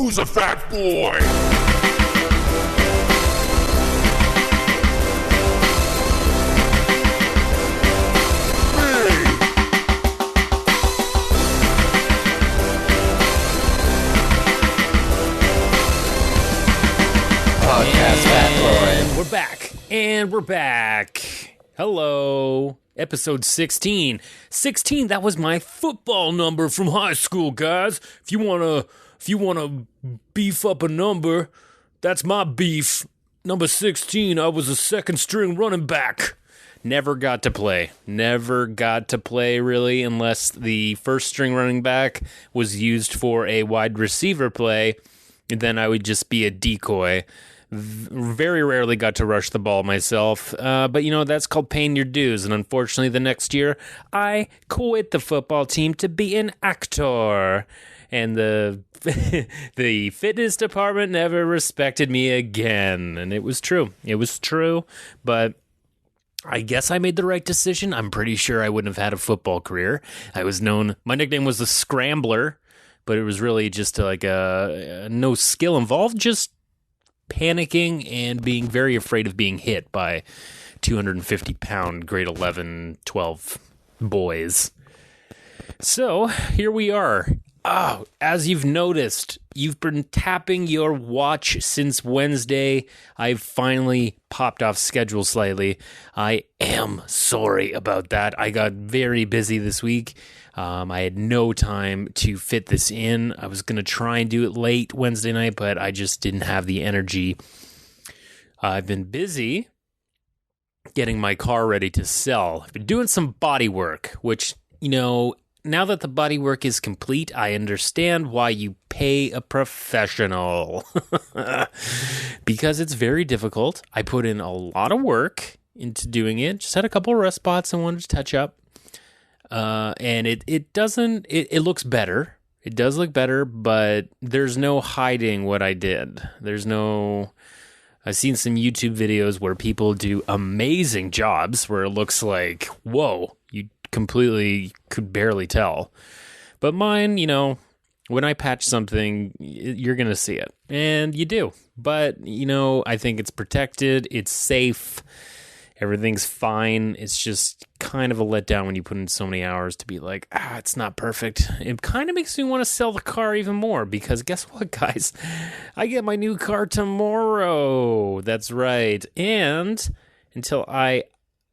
Who's a fat boy? And we're back. Hello. Episode 16. 16, that was my football number from high school, guys. If you wanna beef up a number, that's my beef. Number 16, I was a second string running back. Never got to play, really, unless the first string running back was used for a wide receiver play, and then I would just be a decoy. Very rarely got to rush the ball myself, but that's called paying your dues. And unfortunately, the next year I quit the football team to be an actor, and the the fitness department never respected me again. And it was true, but I guess I made the right decision. I'm pretty sure I wouldn't have had a football career. My nickname was the Scrambler, but it was really just like no skill involved, just panicking and being very afraid of being hit by 250-pound grade 11, 12 boys. So here we are. Oh, as you've noticed, you've been tapping your watch since Wednesday. I've finally popped off schedule slightly. I am sorry about that. I got very busy this week. I had no time to fit this in. I was going to try and do it late Wednesday night, but I just didn't have the energy. I've been busy getting my car ready to sell. I've been doing some body work, which, now that the body work is complete, I understand why you pay a professional. Because it's very difficult. I put in a lot of work into doing it. Just had a couple of rust spots I wanted to touch up. And it looks better. It does look better, but there's no hiding what I did. I've seen some YouTube videos where people do amazing jobs where it looks like, whoa, you completely could barely tell. But mine, when I patch something, you're going to see it. And you do. But, I think it's protected. It's safe. Everything's fine. It's just kind of a letdown when you put in so many hours to be like, it's not perfect. It kind of makes me want to sell the car even more because guess what, guys? I get my new car tomorrow. That's right. And until I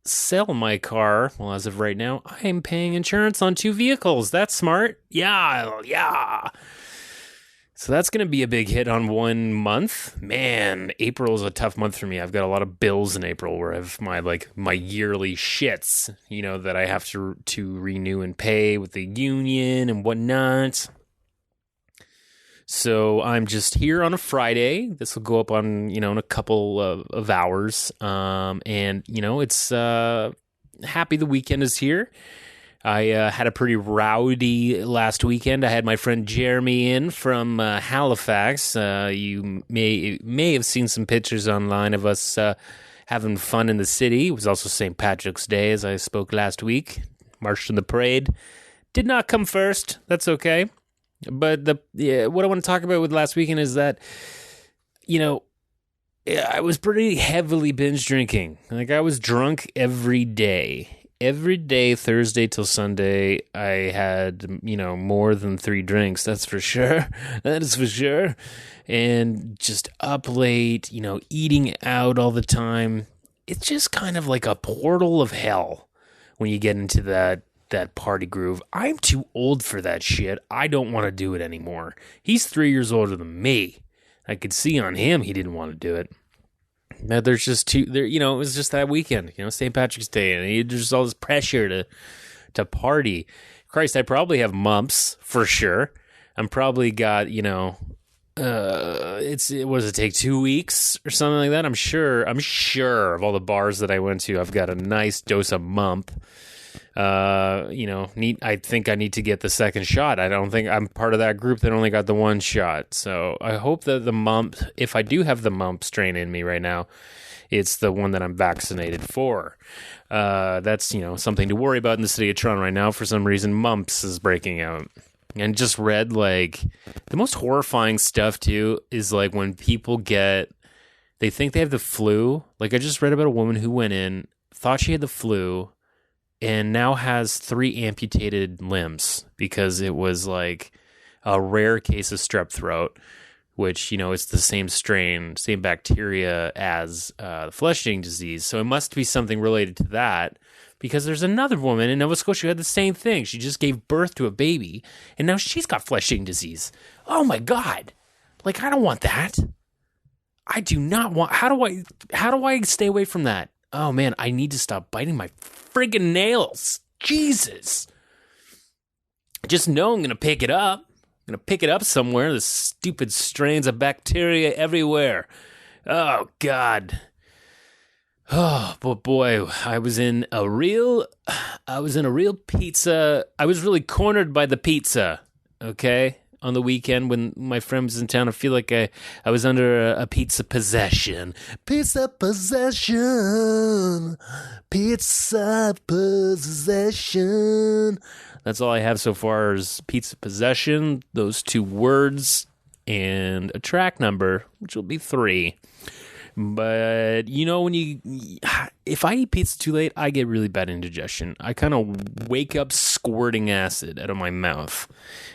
sell my car, well, as of right now, I am paying insurance on 2 vehicles. That's smart. Yeah. So that's going to be a big hit on 1 month. Man, April is a tough month for me. I've got a lot of bills in April where I have my yearly shits, that I have to renew and pay with the union and whatnot. So I'm just here on a Friday. This will go up on, in a couple of hours. And it's happy the weekend is here. I had a pretty rowdy last weekend. I had my friend Jeremy in from Halifax. You may have seen some pictures online of us having fun in the city. It was also St. Patrick's Day, as I spoke last week. Marched in the parade. Did not come first. That's okay. But what I want to talk about with last weekend is that, I was pretty heavily binge drinking. I was drunk every day. Every day, Thursday till Sunday, I had, more than 3 drinks. That's for sure. That is for sure. And just up late, eating out all the time. It's just kind of like a portal of hell when you get into that party groove. I'm too old for that shit. I don't want to do it anymore. He's 3 years older than me. I could see on him he didn't want to do it. Now there's just it was just that weekend, St. Patrick's Day, and there's all this pressure to party. Christ, I probably have mumps for sure. I'm probably got, what does it take, 2 weeks or something like that? I'm sure of all the bars that I went to, I've got a nice dose of mump. I think I need to get the second shot. I don't think I'm part of that group that only got the 1 shot. So I hope that the mump, if I do have the mump strain in me right now, it's the one that I'm vaccinated for. That's, something to worry about in the city of Toronto right now. For some reason, mumps is breaking out. and just read, like, the most horrifying stuff, too, is, like, when people they think they have the flu. Like, I just read about a woman who went in, thought she had the flu, and now has 3 amputated limbs because it was, like, a rare case of strep throat, which, it's the same strain, same bacteria as the flesh-eating disease. So it must be something related to that, because there's another woman in Nova Scotia who had the same thing. She just gave birth to a baby, and now she's got flesh-eating disease. Oh, my God. Like, I don't want that. I do not want... How do I stay away from that? Oh, man, I need to stop biting my friggin' nails. Jesus. Just know I'm going to pick it up. I'm going to pick it up somewhere. The stupid strains of bacteria everywhere. Oh, God. Oh, but boy, I was in a real pizza. I was really cornered by the pizza, okay? On the weekend when my friend was in town, I feel like I was under a pizza possession. Pizza possession. Pizza possession. That's all I have so far is pizza possession, those 2 words, and a track number, which will be 3. But, if I eat pizza too late, I get really bad indigestion. I kind of wake up squirting acid out of my mouth,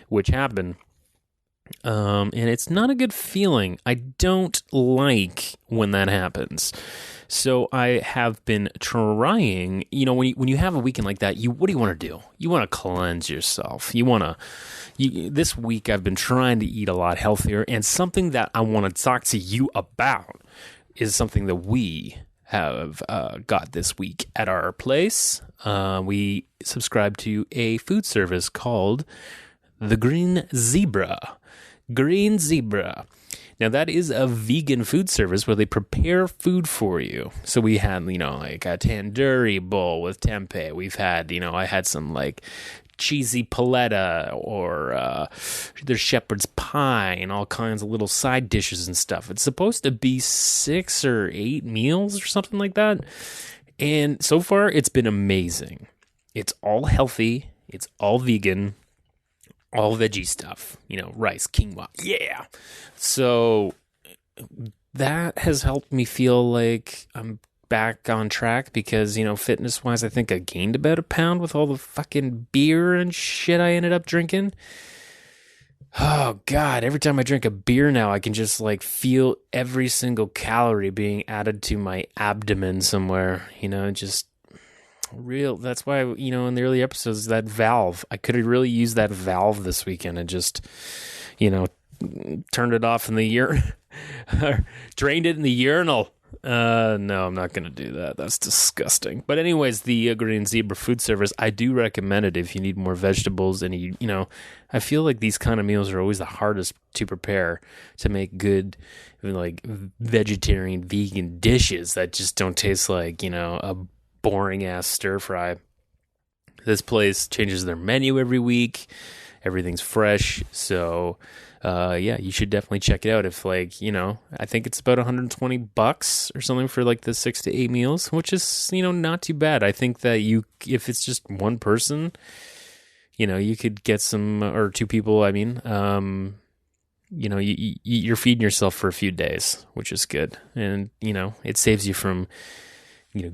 which happened. And it's not a good feeling. I don't like when that happens. So I have been trying, when you have a weekend like that, what do you want to do? You want to cleanse yourself. This week I've been trying to eat a lot healthier, and something that I want to talk to you about is something that we have got this week at our place. We subscribe to a food service called the Green Zebra. Green Zebra. Now, that is a vegan food service where they prepare food for you. So we had, like a tandoori bowl with tempeh. We've had, I had some, like, cheesy paleta, or there's shepherd's pie and all kinds of little side dishes and stuff. It's supposed to be 6 or 8 meals or something like that. And so far, it's been amazing. It's all healthy. It's all vegan. All veggie stuff, rice, quinoa, yeah. So that has helped me feel like I'm back on track because, fitness-wise, I think I gained about 1 pound with all the fucking beer and shit I ended up drinking. Oh, God, every time I drink a beer now, I can just, like, feel every single calorie being added to my abdomen somewhere, just... That's why, in the early episodes, that valve, I could have really used that valve this weekend and just, turned it off in the drained it in the urinal. No, I'm not going to do that. That's disgusting. But anyways, the Green Zebra food service, I do recommend it if you need more vegetables. And, I feel like these kind of meals are always the hardest to prepare, to make good, like, vegetarian, vegan dishes that just don't taste like, a boring ass stir fry. This place changes their menu every week. Everything's fresh. So, you should definitely check it out. If, like, I think it's about $120 or something for, like, the 6 to 8 meals, which is, not too bad. I think that if it's just one person, you could get some, or 2 people, I mean, you're feeding yourself for a few days, which is good. And, it saves you from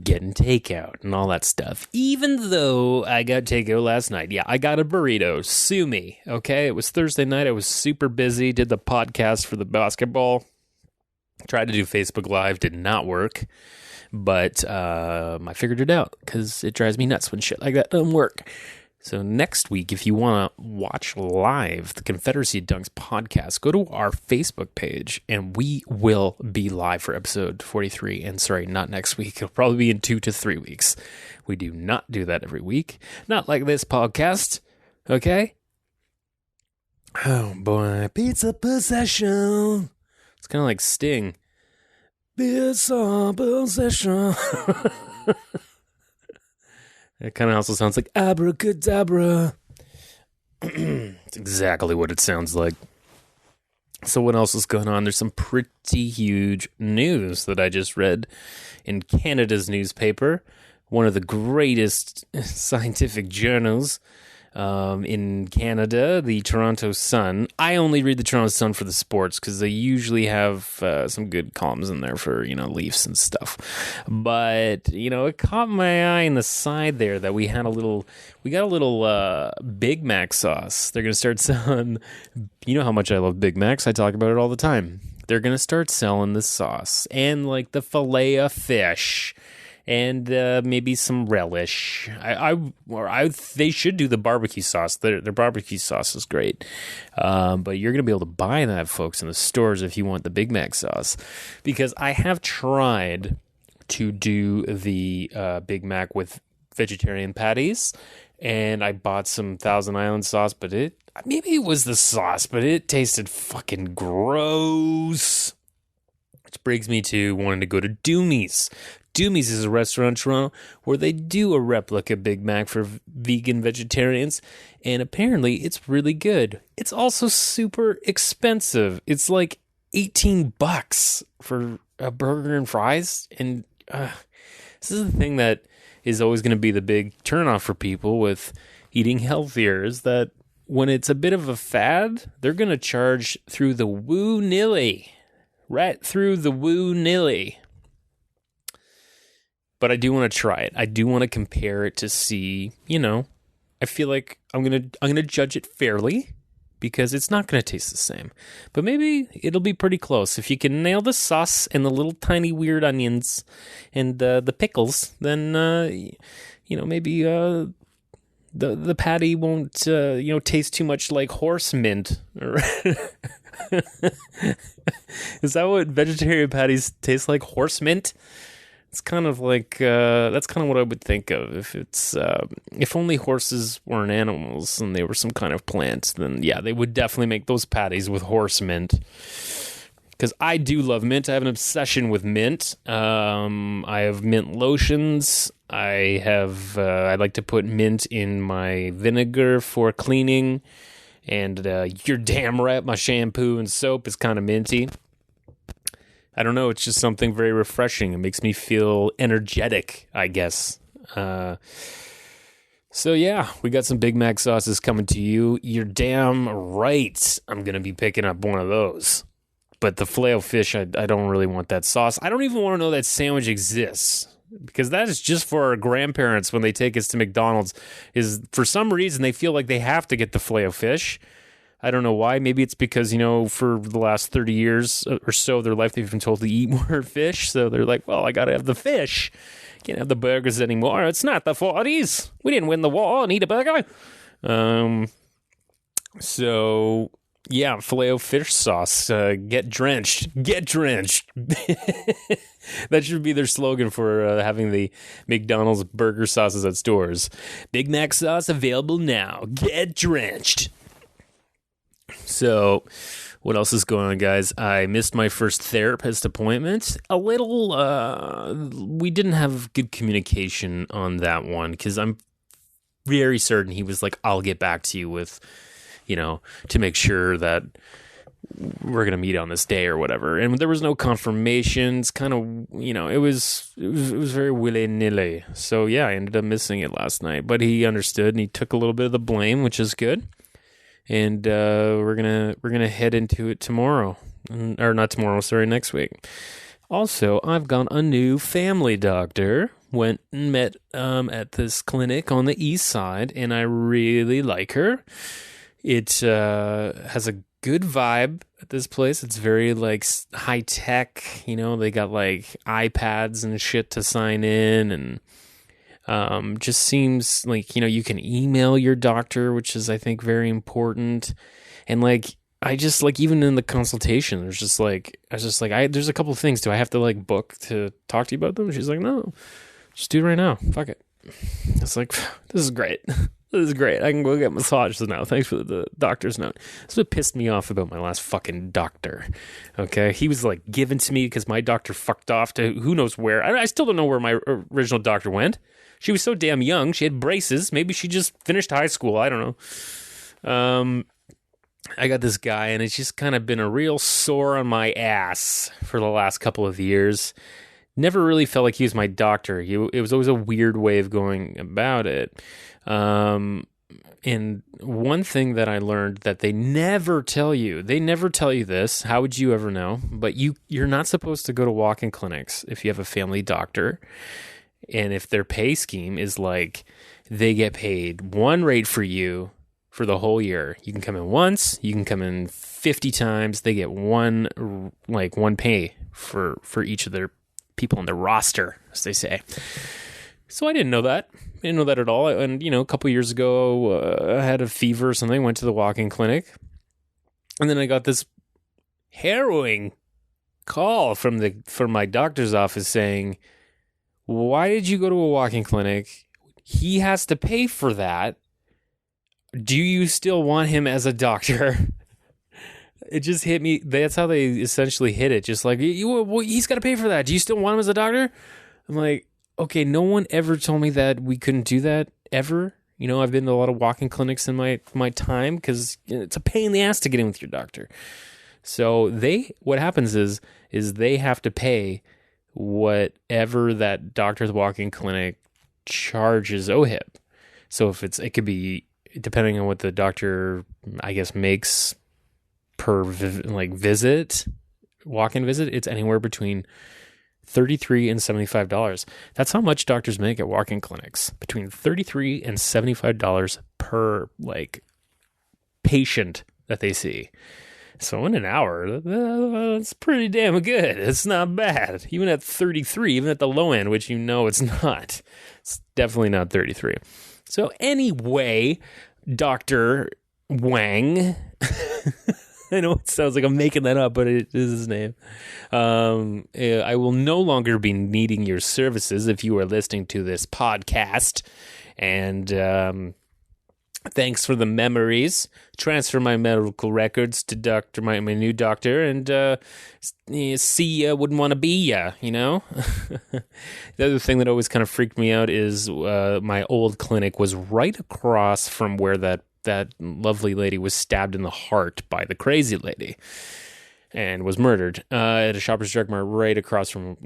getting takeout and all that stuff. Even though I got takeout last night. Yeah, I got a burrito. Sue me, okay? It was Thursday night. I was super busy. Did the podcast for the basketball. Tried to do Facebook Live. Did not work. But I figured it out because it drives me nuts when shit like that doesn't work. So next week, if you want to watch live the Confederacy Dunks podcast, go to our Facebook page, and we will be live for episode 43. And sorry, not next week. It'll probably be in 2 to 3 weeks. We do not do that every week. Not like this podcast, okay? Oh, boy. Pizza possession. It's kind of like Sting. Pizza possession. It kind of also sounds like abracadabra. It's exactly what it sounds like. So what else is going on? There's some pretty huge news that I just read in Canada's newspaper, one of the greatest scientific journals. In Canada, the Toronto Sun. I only read the Toronto Sun for the sports because they usually have some good columns in there for, Leafs and stuff. But, it caught my eye in the side there that we got a little Big Mac sauce. They're going to start selling, you know how much I love Big Macs. I talk about it all the time. They're going to start selling the sauce and like the filet of fish. And maybe some relish. They should do the barbecue sauce. Their barbecue sauce is great. But you're going to be able to buy that, folks, in the stores if you want the Big Mac sauce. Because I have tried to do the Big Mac with vegetarian patties. And I bought some Thousand Island sauce, but maybe it was the sauce, but it tasted fucking gross. Which brings me to wanting to go to Doomie's. Doomie's is a restaurant in Toronto where they do a replica Big Mac for vegan vegetarians, and apparently it's really good. It's also super expensive. It's like $18 for a burger and fries, and this is the thing that is always going to be the big turnoff for people with eating healthier, is that when it's a bit of a fad, they're going to charge through the woo-nilly. Right through the woo-nilly. But I do want to try it. I do want to compare it to see, I feel like I'm gonna judge it fairly because it's not gonna taste the same. But maybe it'll be pretty close. If you can nail the sauce and the little tiny weird onions and the pickles, then maybe the patty won't taste too much like horse mint. Is that what vegetarian patties taste like? Horse mint? It's kind of like, that's kind of what I would think of. If only horses weren't animals and they were some kind of plant, then yeah, they would definitely make those patties with horse mint. Because I do love mint. I have an obsession with mint. I have mint lotions. I like to put mint in my vinegar for cleaning. And you're damn right, my shampoo and soap is kind of minty. I don't know, it's just something very refreshing. It makes me feel energetic, I guess. So yeah, we got some Big Mac sauces coming to you. You're damn right I'm going to be picking up one of those. But the filet-o-fish, I don't really want that sauce. I don't even want to know that sandwich exists. Because that is just for our grandparents when they take us to McDonald's. Is for some reason they feel like they have to get the filet-o-fish. I don't know why. Maybe it's because, for the last 30 years or so of their life, they've been told to eat more fish. So they're like, well, I got to have the fish. Can't have the burgers anymore. It's not the 40s. We didn't win the war and eat a burger. So, yeah, filet-o-fish sauce. Get drenched. Get drenched. That should be their slogan for having the McDonald's burger sauces at stores. Big Mac sauce available now. Get drenched. So, what else is going on, guys? I missed my first therapist appointment. We didn't have good communication on that one because I'm very certain he was like, I'll get back to you with, to make sure that we're going to meet on this day or whatever. And there was no confirmation. It's kind of, it was very willy-nilly. So, yeah, I ended up missing it last night. But he understood and he took a little bit of the blame, which is good. And we're gonna head into it tomorrow, or not tomorrow. Sorry, next week. Also, I've got a new family doctor. Went and met at this clinic on the east side, and I really like her. It has a good vibe at this place. It's very like high tech. They got like iPads and shit to sign in, and just seems like, you can email your doctor, which is, I think, very important. And like, I just like, even in the consultation, there's a couple of things. Do I have to like book to talk to you about them? She's like, no, just do it right now. Fuck it. It's like, this is great. This is great. I can go get massages now. Thanks for the doctor's note. That's what pissed me off about my last fucking doctor. Okay. He was like given to me because my doctor fucked off to who knows where. I still don't know where my original doctor went. She was so damn young. She had braces. Maybe she just finished high school. I don't know. I got this guy, and it's just kind of been a real sore on my ass for the last couple of years. Never really felt like he was my doctor. It was always a weird way of going about it. And one thing that I learned that they never tell you this. How would you ever know? But you're not supposed to go to walk-in clinics if you have a family doctor. And if their pay scheme is like they get paid one rate for you for the whole year. You can come in once, you can come in 50 times. They get one pay for each of their people on their roster, as they say. So I didn't know that. I didn't know that at all. And, a couple years ago, I had a fever or something, went to the walk-in clinic. And then I got this harrowing call from my doctor's office saying, why did you go to a walk-in clinic? He has to pay for that. Do you still want him as a doctor? It just hit me. That's how they essentially hit it. Just like, he's got to pay for that. Do you still want him as a doctor? I'm like, okay, no one ever told me that we couldn't do that ever. I've been to a lot of walk-in clinics in my time because it's a pain in the ass to get in with your doctor. So what happens is they have to pay whatever that doctor's walk-in clinic charges OHIP. So it could be, depending on what the doctor, I guess, makes per visit, walk-in visit, it's anywhere between $33 and $75. That's how much doctors make at walk-in clinics, between $33 and $75 per patient that they see. So in an hour, that's pretty damn good. It's not bad. Even at 33, even at the low end, which it's not. It's definitely not 33. So anyway, Dr. Wang, I know it sounds like I'm making that up, but it is his name. I will no longer be needing your services if you are listening to this podcast. And thanks for the memories. Transfer my medical records to my new doctor, and see ya, wouldn't want to be ya, The other thing that always kind of freaked me out is my old clinic was right across from where that lovely lady was stabbed in the heart by the crazy lady and was murdered at a Shoppers Drug Mart right across from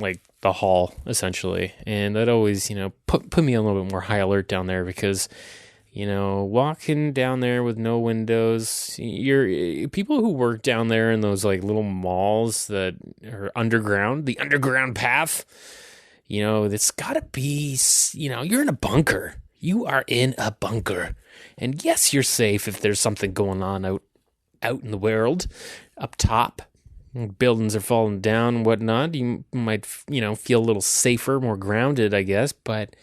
the hall, essentially. And that always, put me on a little bit more high alert down there because, walking down there with no windows, people who work down there in those little malls that are underground, the underground path, it's gotta be, you're in a bunker. You are in a bunker. And yes, you're safe if there's something going on out in the world, up top. Buildings are falling down and whatnot. You might, feel a little safer, more grounded, I guess. But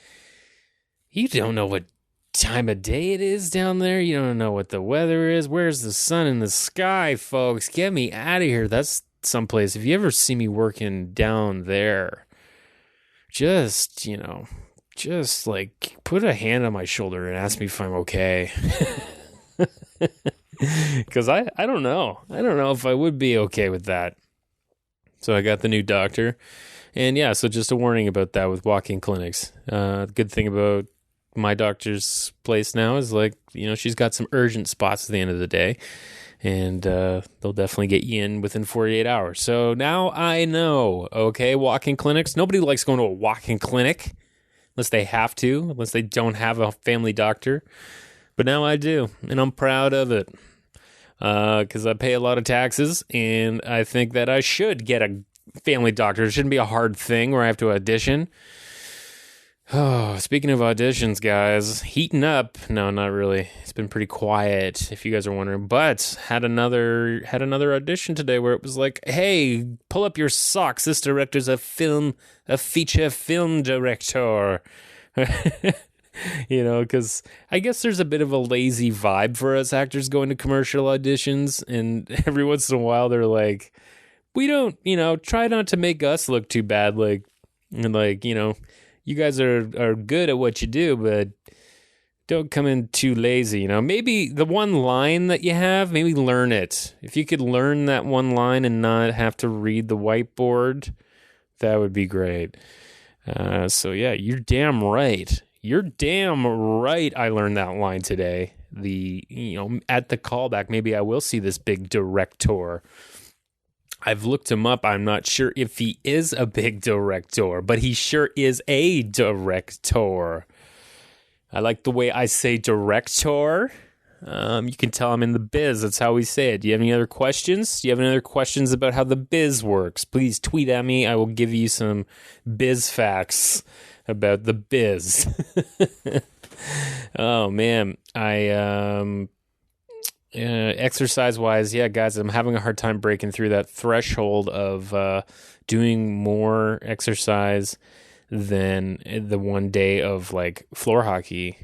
you don't know what time of day it is down there. You don't know what the weather is. Where's the sun in the sky, folks? Get me out of here. That's someplace. If you ever see me working down there, just put a hand on my shoulder and ask me if I'm okay. Because I don't know. I don't know if I would be okay with that. So I got the new doctor. And yeah, so just a warning about that with walk-in clinics. The good thing about my doctor's place now is she's got some urgent spots at the end of the day. And they'll definitely get you in within 48 hours. So now I know, okay, walk-in clinics. Nobody likes going to a walk-in clinic. Unless they have to, unless they don't have a family doctor. But now I do, and I'm proud of it. Because I pay a lot of taxes, and I think that I should get a family doctor. It shouldn't be a hard thing where I have to audition. Oh, speaking of auditions, guys, heating up. No, not really. It's been pretty quiet, if you guys are wondering. But had another audition today where it was like, hey, pull up your socks. This director's a feature film director. Because I guess there's a bit of a lazy vibe for us actors going to commercial auditions. And every once in a while, they're like, we don't, try not to make us look too bad. You guys are good at what you do, but don't come in too lazy, Maybe the one line that you have, maybe learn it. If you could learn that one line and not have to read the whiteboard, that would be great. So yeah, you're damn right. You're damn right I learned that line today. At the callback, maybe I will see this big director. I've looked him up. I'm not sure if he is a big director, but he sure is a director. I like the way I say director. You can tell I'm in the biz. That's how we say it. Do you have any other questions? Do you have any other questions about how the biz works? Please tweet at me. I will give you some biz facts about the biz. Oh, man. Exercise-wise, yeah, guys, I'm having a hard time breaking through that threshold of doing more exercise than the one day of, like, floor hockey.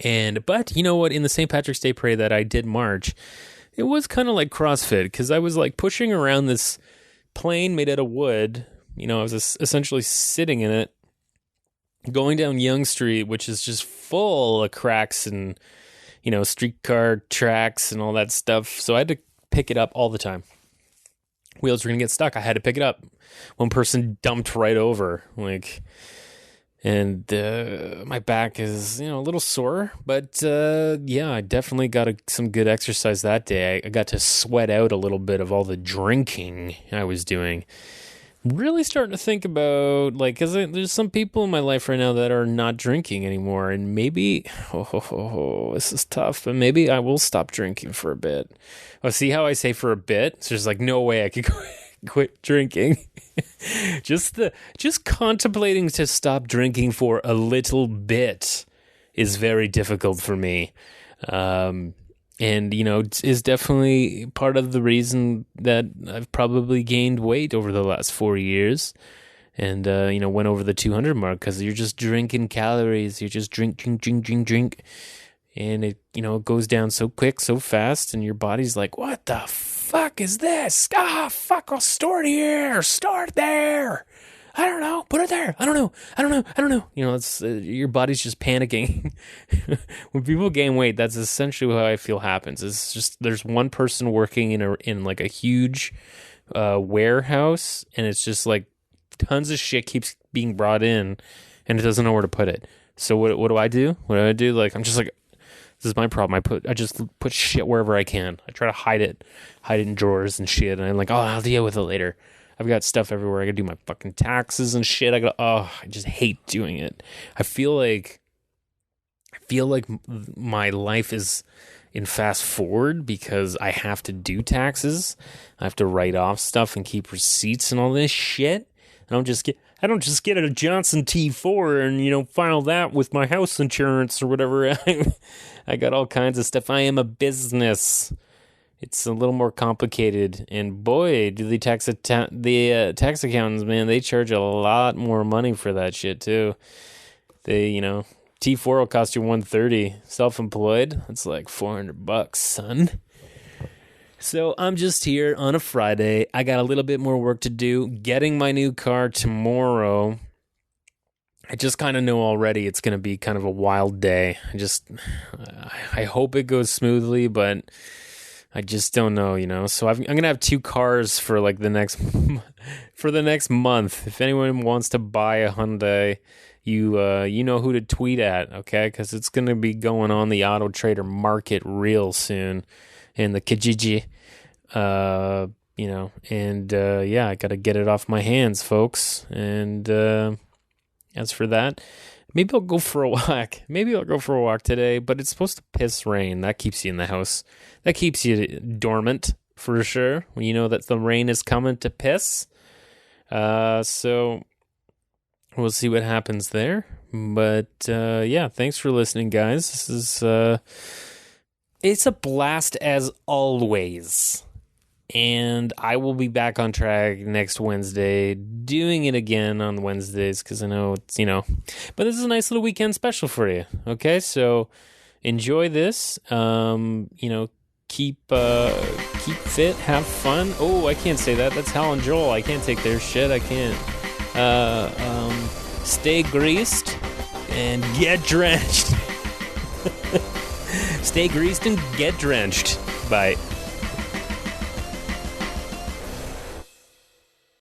But you know what? In the St. Patrick's Day parade that I did March, it was kind of like CrossFit because I was like pushing around this plane made out of wood. You know, I was essentially sitting in it, going down Yonge Street, which is just full of cracks and, you know, streetcar tracks and all that stuff. So I had to pick it up all the time. Wheels were going to get stuck. I had to pick it up. One person dumped right over, and my back is, you know, a little sore, but yeah, I definitely got some good exercise that day. I got to sweat out a little bit of all the drinking I was doing. Really starting to think about, like, because there's some people in my life right now that are not drinking anymore, and maybe, this is tough, but maybe I will stop drinking for a bit. Oh, see how I say for a bit? So there's like no way I could quit drinking. just contemplating to stop drinking for a little bit is very difficult for me. And, you know, is definitely part of the reason that I've probably gained weight over the last 4 years and, you know, went over the 200 mark because you're just drinking calories. You just drink. And it, you know, it goes down so quick, so fast. And your body's like, what the fuck is this? Fuck, I'll store it here. Start there. I don't know. Put it there. I don't know. You know, it's your body's just panicking. When people gain weight, that's essentially how I feel happens. It's just there's one person working in like a huge warehouse, and it's just like tons of shit keeps being brought in, and it doesn't know where to put it. So what do I do? Like I'm just like, this is my problem. I just put shit wherever I can. I try to hide it in drawers and shit, and I'm like, oh, I'll deal with it later. I've got stuff everywhere. I gotta do my fucking taxes and shit. I just hate doing it. I feel like my life is in fast forward because I have to do taxes. I have to write off stuff and keep receipts and all this shit. I don't just get a Johnson T4 and, you know, file that with my house insurance or whatever. I got all kinds of stuff. I am a business. It's a little more complicated, and boy, do the tax accountants, man, they charge a lot more money for that shit too. They, you know, T4 will cost you $130. Self-employed, it's like $400, son. So I'm just here on a Friday. I got a little bit more work to do. Getting my new car tomorrow. I just kind of know already it's going to be kind of a wild day. I hope it goes smoothly, but I just don't know, you know. So I'm going to have two cars for like the next month. If anyone wants to buy a Hyundai, you know who to tweet at, okay? Because it's going to be going on the Auto Trader market real soon, and the Kijiji, you know. And yeah, I got to get it off my hands, folks. And as for that, maybe I'll go for a walk. Maybe I'll go for a walk today, but it's supposed to piss rain. That keeps you in the house. That keeps you dormant for sure when you know that the rain is coming to piss. So we'll see what happens there. But yeah, thanks for listening, guys. This is it's a blast as always. And I will be back on track next Wednesday, doing it again on Wednesdays because I know it's, you know, but this is a nice little weekend special for you. Okay, so enjoy this. You know, keep fit, have fun. Oh, I can't say that. That's Hal and Joel. I can't take their shit. I can't. Stay greased and get drenched. Stay greased and get drenched. Bye.